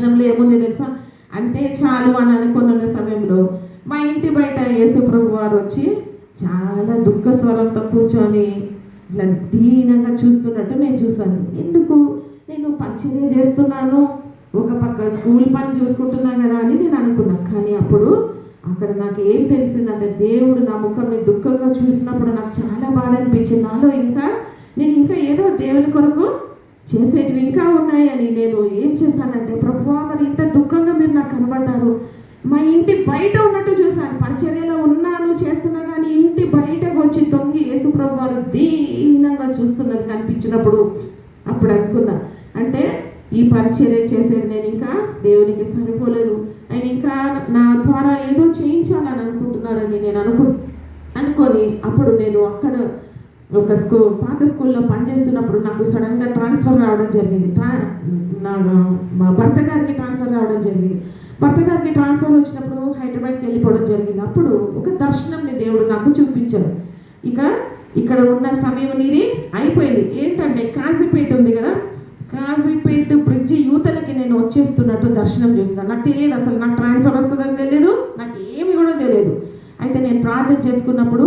దర్శనంలో ఏముంది తెలుసా, అంతే చాలు అని అనుకున్న సమయంలో మా ఇంటి బయట యేసు ప్రభు వారు వచ్చి చాలా దుఃఖ స్వరంతో కూర్చొని ఇట్లా దీనంగా చూస్తున్నట్టు నేను చూశాను. ఎందుకు, నేను పరిచర్య చేస్తున్నాను, ఒక పక్క స్కూల్ పని చూసుకుంటున్నాను కదా అని నేను అనుకున్నాను. కానీ అప్పుడు అక్కడ నాకు ఏం తెలిసిందంటే, దేవుడు నా ముఖంని దుఃఖంగా చూసినప్పుడు నాకు చాలా బాధ అనిపించింది. నాలో నేను ఇంకా ఏదో దేవుని కొరకు చేసేటివి ఇంకా ఉన్నాయని నేను ఏం చేశానంటే, ప్రభువా మరి ఇంత దుఃఖంగా మీరు నాకు కనబడ్డారు, మా ఇంటి బయట ఉన్నట్టు చూశాను. పరిచర్యలో ఉన్నాను, చేస్తున్నా, కానీ ఇంటి బయటకు వచ్చి తొంగి యేసు ప్రభు వారు దీనంగా చూస్తున్నది కనిపించినప్పుడు అప్పుడు అనుకున్నా, అంటే ఈ పరిచర్య చేసేది నేను ఇంకా దేవునికి సరిపోలేదు, ఆయన ఇంకా నా ద్వారా ఏదో చేయించాలని అనుకుంటున్నారని నేను అనుకొని అప్పుడు నేను అక్కడ ఒక పాత స్కూల్లో పనిచేస్తున్నప్పుడు నాకు సడన్గా ట్రాన్స్ఫర్ రావడం జరిగింది. మా భర్త గారికి ట్రాన్స్ఫర్ రావడం జరిగింది. భర్త గారికి ట్రాన్స్ఫర్ వచ్చినప్పుడు హైదరాబాద్కి వెళ్ళిపోవడం జరిగింది. అప్పుడు ఒక దర్శనంని దేవుడు నాకు చూపించాడు. ఇక్కడ ఉన్న సమయం ఇది అయిపోయింది. ఏంటంటే కాజీపేట ఉంది కదా, కాజీపేట బ్రిడ్జి యూతలకి నేను వచ్చేస్తున్నట్టు దర్శనం చూస్తున్నాను. నాకు తెలియదు, అసలు నాకు ట్రాన్స్ఫర్ వస్తుందని తెలియదు, నాకు ఏమి కూడా తెలియదు. అయితే నేను ప్రార్థన చేసుకున్నప్పుడు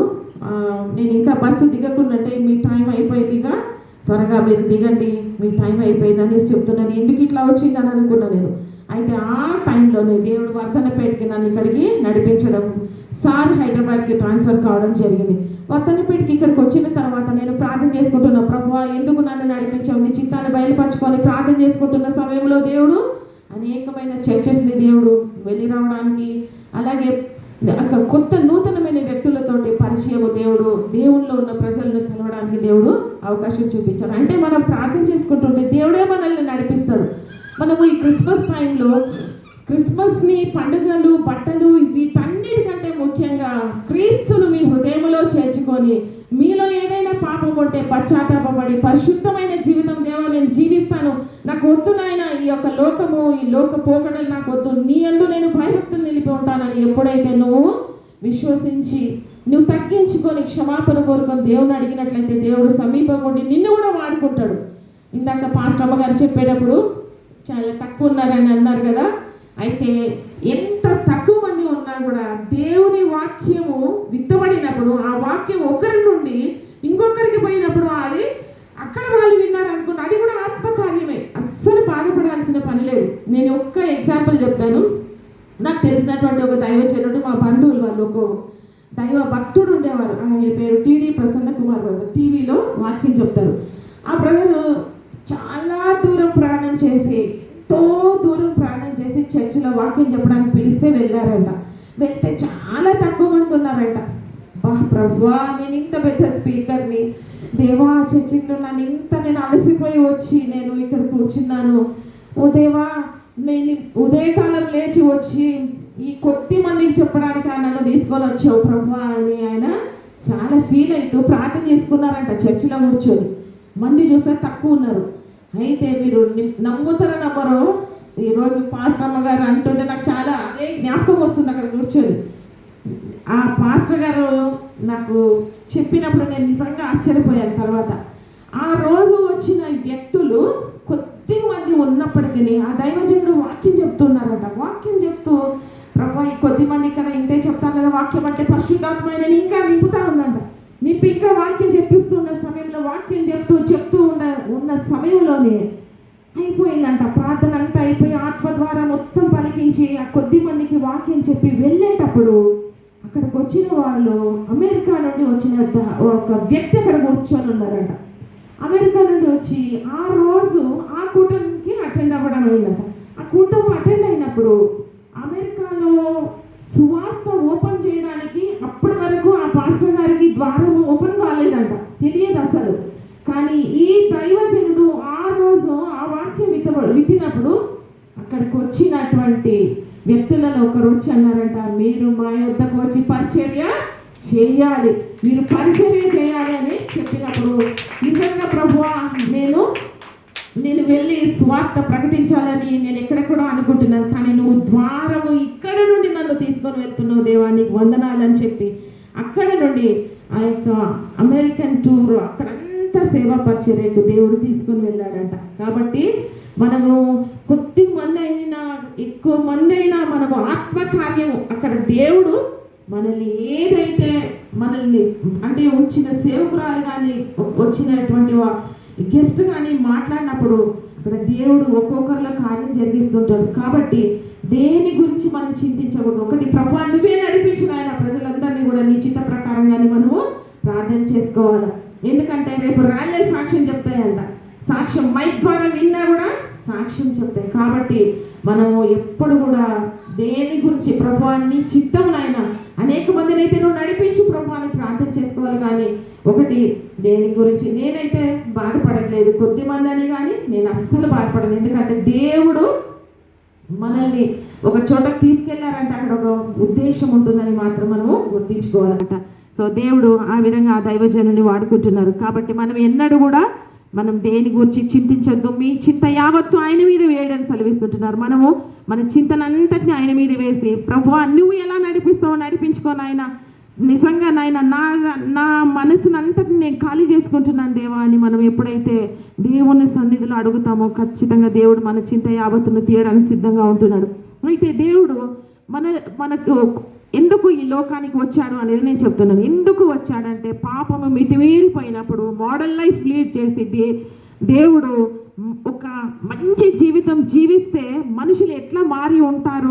నేను ఇంకా బస్సు దిగకుండాంటే మీ టైం అయిపోయిందిగా, త్వరగా మీరు దిగండి, మీ టైం అయిపోయింది అనేసి చెప్తున్నాను. ఎందుకు ఇట్లా వచ్చిందని అనుకున్నా నేను. అయితే ఆ టైంలోనే దేవుడు వర్ధనపేటకి నన్ను ఇక్కడికి నడిపించడం, సార్ హైదరాబాద్కి ట్రాన్స్ఫర్ కావడం జరిగింది. వర్ధనపేటకి ఇక్కడికి వచ్చిన తర్వాత నేను ప్రార్థన చేసుకుంటున్నా, ప్రభువా ఎందుకు నన్ను నడిపించావు, నీ చిత్తాన్ని బయలుపరచుకొని ప్రార్థన చేసుకుంటున్న సమయంలో దేవుడు అనేకమైన చర్చెస్ని దేవుడు వెళ్ళి రావడానికి, అలాగే కొత్త నూతనమైన వ్యక్తులతోటి పరిచయము దేవుల్లో ఉన్న ప్రజలను కలవడానికి దేవుడు అవకాశం చూపించాడు. అంటే మనం ప్రార్థన చేసుకుంటుంటే దేవుడే మనల్ని నడిపిస్తాడు. మనము ఈ క్రిస్మస్ టైంలో క్రిస్మస్ని, పండుగలు, బట్టలు, వీటన్నిటికంటే ముఖ్యంగా క్రీస్తును మీ హృదయంలో చేర్చుకొని మీలో ఏదైనా పాపం ఉంటే పశ్చాత్తాపపడి పరిశుద్ధమైన జీవితం, దేవా నేను జీవిస్తాను, నాకు వద్దు నాయన ఈ యొక్క లోకము, ఈ లోక పోకడలు నాకు వద్దు, నీ యందు నేను భయభక్తులు నిలిపి ఉంటానని ఎప్పుడైతే నువ్వు విశ్వసించి నువ్వు తగ్గించుకొని క్షమాపణ కోరుకొని దేవుని అడిగినట్లయితే దేవుడు సమీపంగా ఉండి నిన్ను కూడా వాడుకుంటాడు. ఇందాక పాస్టర్ అమ్మ గారు చెప్పేటప్పుడు చాలా తక్కువ ఉన్నారని అన్నారు కదా. అయితే ఎంత తక్కువ మంది ఉన్నా కూడా దేవుని వాక్యము విత్తబడినప్పుడు ఆ వాక్యం ఒకరి నుండి ఇంకొకరికి పోయినప్పుడు అది అక్కడ వాళ్ళు విన్నారు అనుకున్న అది కూడా ఆత్మకార్యమే, అస్సలు బాధపడాల్సిన పని లేదు. నేను ఒక్క ఎగ్జాంపుల్ చెప్తాను. నాకు తెలిసినటువంటి ఒక దైవజనుడు, మా బంధువులు వాళ్ళు ఒక దైవ భక్తుడు ఉండేవారు. ఆయన పేరు టీడీ ప్రసన్న కుమార్ బ్రదర్. టీవీలో వాక్యం చెప్తారు. ఆ బ్రదరు చాలా దూరం ప్రయాణం చేసి, ఎంతో దూరం ప్రయాణం చేసి చర్చిలో వాక్యం చెప్పడానికి పిలిస్తే వెళ్ళారంట. వెళ్తే చాలా తక్కువ మంది ఉన్నారంట. ప్రభువా నేను ఇంత పెద్ద స్పీకర్ని, దేవా చర్చిలో నేను అలసిపోయి వచ్చి నేను ఇక్కడ కూర్చున్నాను, ఓ దేవా నేను ఉదయకాలం లేచి వచ్చి ఈ కొద్ది మందికి చెప్పడానికి నన్ను తీసుకొని వచ్చావు ప్రభువా అని ఆయన చాలా ఫీల్ అవుతూ ప్రార్థన చేసుకున్నారంట చర్చిలో కూర్చొని. మంది చూస్తే తక్కువ ఉన్నారు. అయితే మీరు నమ్ముతారో నమ్మరో, ఈరోజు పాస్టర్ అమ్మ గారు అంటుంటే నాకు చాలా అదే జ్ఞాపకం వస్తుంది. అక్కడ కూర్చొని ఆ పాస్టర్ గారు నాకు చెప్పినప్పుడు నేను నిజంగా ఆశ్చర్యపోయాను. తర్వాత ఆ రోజు వచ్చిన వ్యక్తులు కొద్ది మంది ఉన్నప్పటికీ ఆ దైవజనుడు వాక్యం చెప్తున్నారట. వాక్యం చెప్తూ ప్రభా ఈ కొద్ది మంది కదా ఇంతే చెప్తాను కదా, వాక్యం అంటే పరిశుద్ధాత్మైన ఇంకా నింపుతా ఉందంట. నింపి ఇంకా వాక్యం చెప్పిస్తున్న సమయంలో వాక్యం చెప్తూ ఉన్న సమయంలోనే అయిపోయిందంట. ప్రార్థన అంతా అయిపోయి ఆత్మ ద్వారా మొత్తం పలికించి ఆ కొద్ది మందికి వాక్యం చెప్పి వెళ్ళేటప్పుడు అక్కడికి వచ్చిన వాళ్ళు అమెరికా నుండి వచ్చిన ఒక వ్యక్తి అక్కడ కూర్చొని ఉన్నారంట. అమెరికా నుండి వచ్చి ఆ రోజు ఆ కూటమికి అటెండ్ అవ్వడం అయిందట. ఆ కూటమి అటెండ్ అయినప్పుడు అమెరికాలో సువార్త ఓపెన్ చేయడానికి అప్పటి వరకు ఆ పాస్టర్ గారికి ద్వారం ఓపెన్ కాలేదంట, తెలియదు అసలు. కానీ ఈ దైవజనుడు ఆ రోజు ఆ వాక్యం విత్తినప్పుడు అక్కడికి వచ్చినటువంటి వ్యక్తులలో ఒకరు వచ్చి అన్నారంట, మీరు మా యొద్దకు వచ్చి పరిచర్య చేయాలి, మీరు పరిచర్య చేయాలి అని చెప్పినప్పుడు నిజంగా ప్రభువా నేను వెళ్ళి స్వార్థ ప్రకటించాలని నేను ఎక్కడెక్కడో అనుకుంటున్నాను, కానీ నువ్వు ద్వారము ఇక్కడ నుండి నన్ను తీసుకొని వెళ్తున్నావు దేవా, నీకు వందనాలని చెప్పి అక్కడ నుండి ఆ యొక్క అమెరికన్ టూర్ అక్కడంతా సేవా పరిచర్యకు దేవుడు తీసుకొని వెళ్ళాడంట. కాబట్టి మనము కొద్ది మంది అయినా ఎక్కువ మంది అయినా మనము ఆత్మకార్యము అక్కడ దేవుడు మనల్ని ఏదైతే మనల్ని అంటే వచ్చిన సేవకురాలు కానీ వచ్చినటువంటి గెస్ట్ కానీ మాట్లాడినప్పుడు అక్కడ దేవుడు ఒక్కొక్కరిలో కార్యం జరిగిస్తుంటాడు. కాబట్టి దేని గురించి మనం చింతించకూడదు. ఒకటి, ప్రభువా నువ్వే నడిపించిన ఆయన ప్రజలందరినీ కూడా నీ చిత్త ప్రకారంగానే మనము ప్రార్థన చేసుకోవాలి. ఎందుకంటే రేపు రాళ్ళే సాక్ష్యం చెప్తాయంట. సాక్ష్యం మైక్ ద్వారా విన్నా కూడా సాక్ష్యం చెప్తాయి. కాబట్టి మనము ఎప్పుడు కూడా దేని గురించి ప్రభువా నీ చిత్తమునైనా అనేక మందిని అయితే నువ్వు నడిపించు ప్రభువా అని ప్రార్థన చేసుకోవాలి. కానీ ఒకటి, దేని గురించి నేనైతే బాధపడట్లేదు, కొద్ది మంది అని కానీ నేను అస్సలు బాధపడను. ఎందుకంటే దేవుడు మనల్ని ఒక చోటకి తీసుకెళ్లారంటే అక్కడ ఒక ఉద్దేశం ఉంటుందని మాత్రం మనము గుర్తించుకోవాలంట. సో దేవుడు ఆ విధంగా ఆ దైవజనుని వాడుకుంటున్నారు. కాబట్టి మనం ఎన్నడూ కూడా మనం దేని గురించి చింతించొద్దు. మీ చింత యావత్తు ఆయన మీద వేయడానికి సెలవిస్తుంటున్నారు. మనము మన చింతనంతటిని ఆయన మీద వేసి ప్రభువా నువ్వు ఎలా నడిపిస్తావో నడిపించుకో నాయన, నిజంగా నాయన నా మనసును అంతటిని నేను ఖాళీ చేసుకుంటున్నాను దేవా అని మనం ఎప్పుడైతే దేవుని సన్నిధిలో అడుగుతామో ఖచ్చితంగా దేవుడు మన చింత యావత్తును తీయడానికి సిద్ధంగా ఉంటున్నాడు. అయితే దేవుడు మనకు ఎందుకు ఈ లోకానికి వచ్చాడు అనేది నేను చెప్తున్నాను. ఎందుకు వచ్చాడంటే పాపము మితిమీరిపోయినప్పుడు మోడల్ లైఫ్ లీడ్ చేసి దేవుడు ఒక మంచి జీవితం జీవిస్తే మనుషులు ఎట్లా మారి ఉంటారు